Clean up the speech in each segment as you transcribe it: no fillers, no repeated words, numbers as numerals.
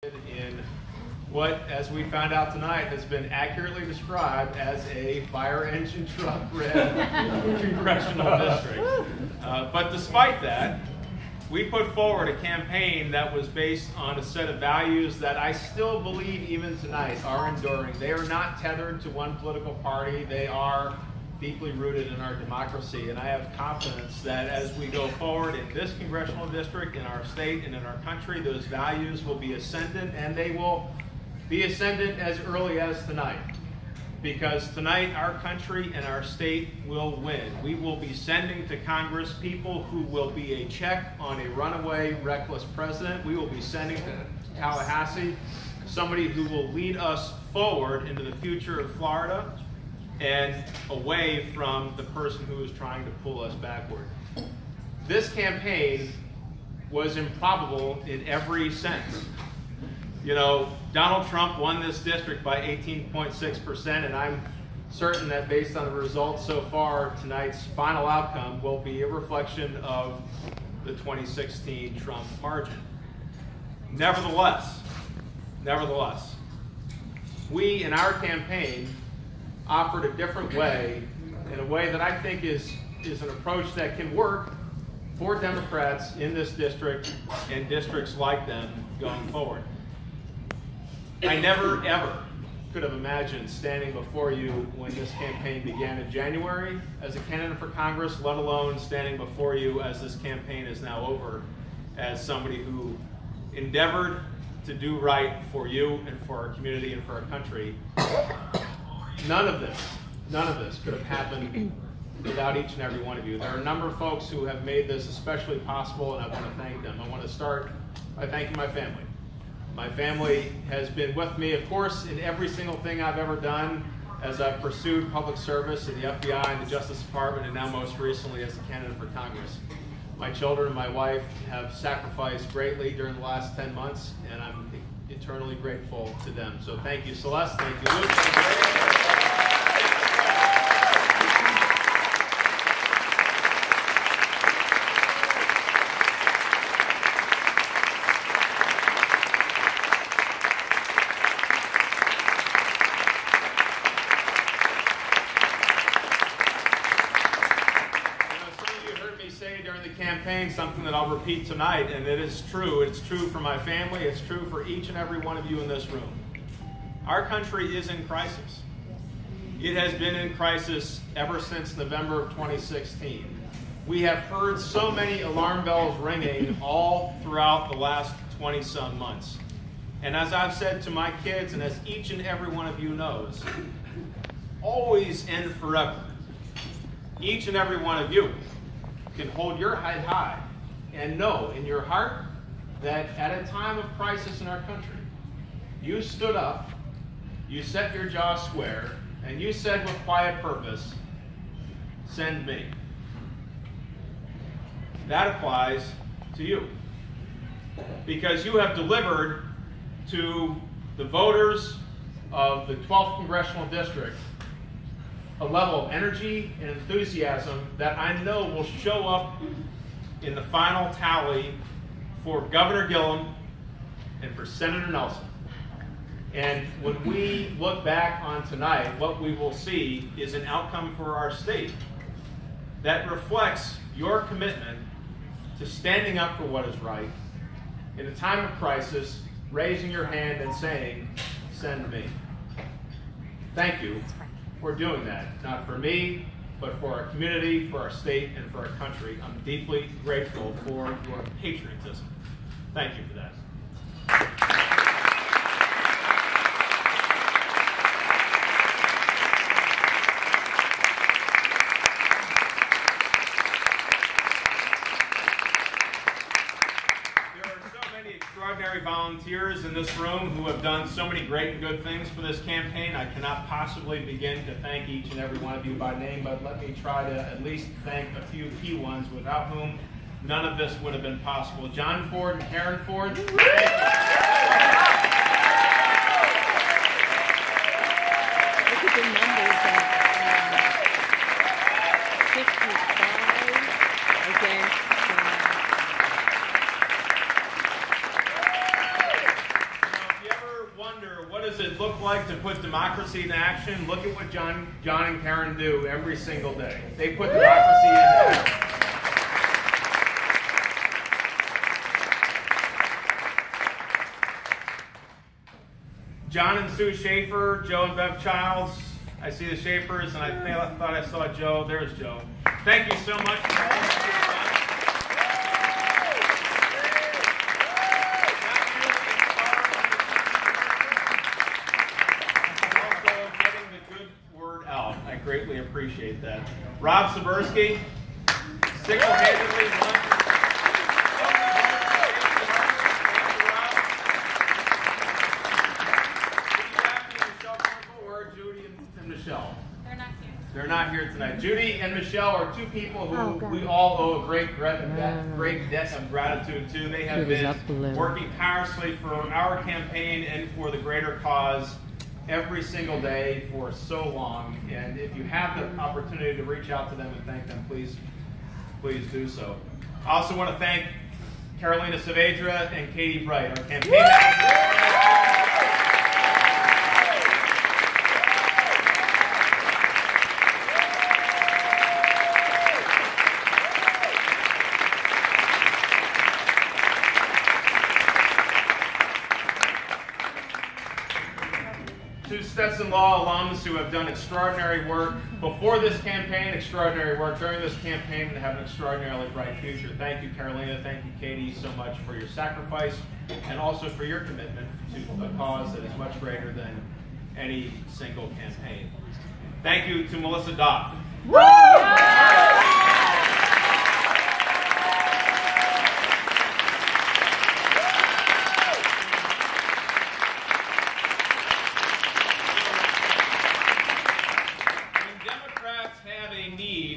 in what, as we found out tonight, has been accurately described as a fire engine truck red congressional district. But despite that, we put forward a campaign that was based on a set of values that I still believe even tonight are enduring. They are not tethered to one political party. They are deeply rooted in our democracy, and I have confidence that as we go forward in this congressional district, in our state, and in our country, those values will be ascendant, and they will be ascendant as early as tonight. Because tonight, our country and our state will win. We will be sending to Congress people who will be a check on a runaway, reckless president. We will be sending to Tallahassee somebody who will lead us forward into the future of Florida and away from the person who is trying to pull us backward. This campaign was improbable in every sense. You know, Donald Trump won this district by 18.6%, and I'm certain that based on the results so far, tonight's final outcome will be a reflection of the 2016 Trump margin. Nevertheless, we in our campaign offered a different way, in a way that I think is an approach that can work for Democrats in this district and districts like them going forward. I never, ever could have imagined standing before you when this campaign began in January as a candidate for Congress, let alone standing before you as this campaign is now over as somebody who endeavored to do right for you and for our community and for our country. None of this could have happened without each and every one of you. There are a number of folks who have made this especially possible, and I want to thank them. I want to start by thanking my family. My family has been with me, of course, in every single thing I've ever done as I've pursued public service in the FBI and the Justice Department, and now most recently as a candidate for Congress. My children and my wife have sacrificed greatly during the last 10 months, and I'm eternally grateful to them. So thank you, Celeste. Thank you, Luke. Campaign, something that I'll repeat tonight, and it is true. It's true for my family. It's true for each and every one of you in this room. Our country is in crisis. It has been in crisis ever since November of 2016. We have heard so many alarm bells ringing all throughout the last 20-some months. And as I've said to my kids, and as each and every one of you knows, always and forever, each and every one of you can hold your head high and know in your heart that at a time of crisis in our country, you stood up, you set your jaw square, and you said with quiet purpose, "Send me." That applies to you, because you have delivered to the voters of the 12th Congressional District a level of energy and enthusiasm that I know will show up in the final tally for Governor Gillum and for Senator Nelson. And when we look back on tonight, what we will see is an outcome for our state that reflects your commitment to standing up for what is right in a time of crisis, raising your hand and saying, "Send me." Thank you for doing that, not for me, but for our community, for our state, and for our country. I'm deeply grateful for your patriotism. Thank you for that. Extraordinary volunteers in this room who have done so many great and good things for this campaign. I cannot possibly begin to thank each and every one of you by name, but let me try to at least thank a few key ones without whom none of this would have been possible. John Ford and Karen Ford. Look at the numbers of 55 against does it look like to put democracy in action? Look at what John and Karen do every single day. They put democracy into action. John and Sue Schaefer, Joe and Bev Childs. I see the Schaefers, and I thought I saw Joe. There's Joe. Thank you so much for all that you've done. Also getting the good word out. I greatly appreciate that. Rob Sabersky, single-handedly run. They're not here tonight. Judy and Michelle are two people who we all owe a great debt of gratitude to. They have been working tirelessly for our campaign and for the greater cause every single day for so long. And if you have the opportunity to reach out to them and thank them, please do so. I also want to thank Carolina Saavedra and Katie Bright, our campaign managers. Two Stetson Law alums who have done extraordinary work before this campaign, extraordinary work during this campaign, and have an extraordinarily bright future. Thank you, Carolina. Thank you, Katie, so much for your sacrifice and also for your commitment to a cause that is much greater than any single campaign. Thank you to Melissa Doff.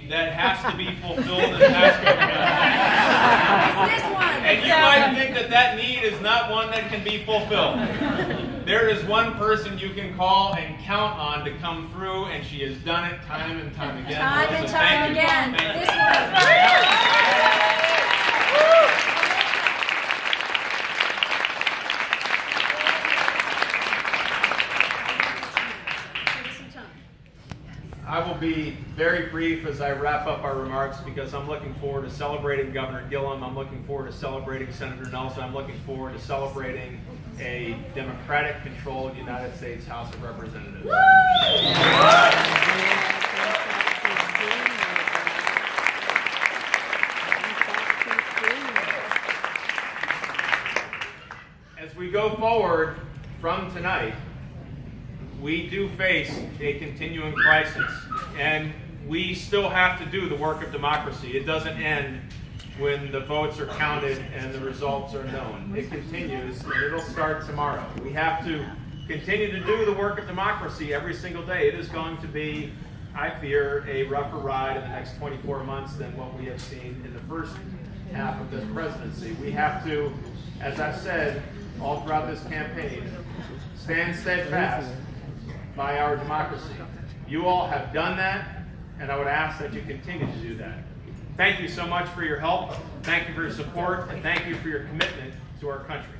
That has to be fulfilled and has to be done. And you might think that that need is not one that can be fulfilled. There is one person you can call and count on to come through, and she has done it time and time again. Time and time again. This I will be very brief as I wrap up our remarks because I'm looking forward to celebrating Governor Gillum. I'm looking forward to celebrating Senator Nelson. I'm looking forward to celebrating a Democratic-controlled United States House of Representatives. As we go forward from tonight, we do face a continuing crisis, and we still have to do the work of democracy. It doesn't end when the votes are counted and the results are known. It continues, and it'll start tomorrow. We have to continue to do the work of democracy every single day. It is going to be, I fear, a rougher ride in the next 24 months than what we have seen in the first half of this presidency. We have to, as I've said all throughout this campaign, stand steadfast by our democracy. You all have done that, and I would ask that you continue to do that. Thank you so much for your help, thank you for your support, and thank you for your commitment to our country.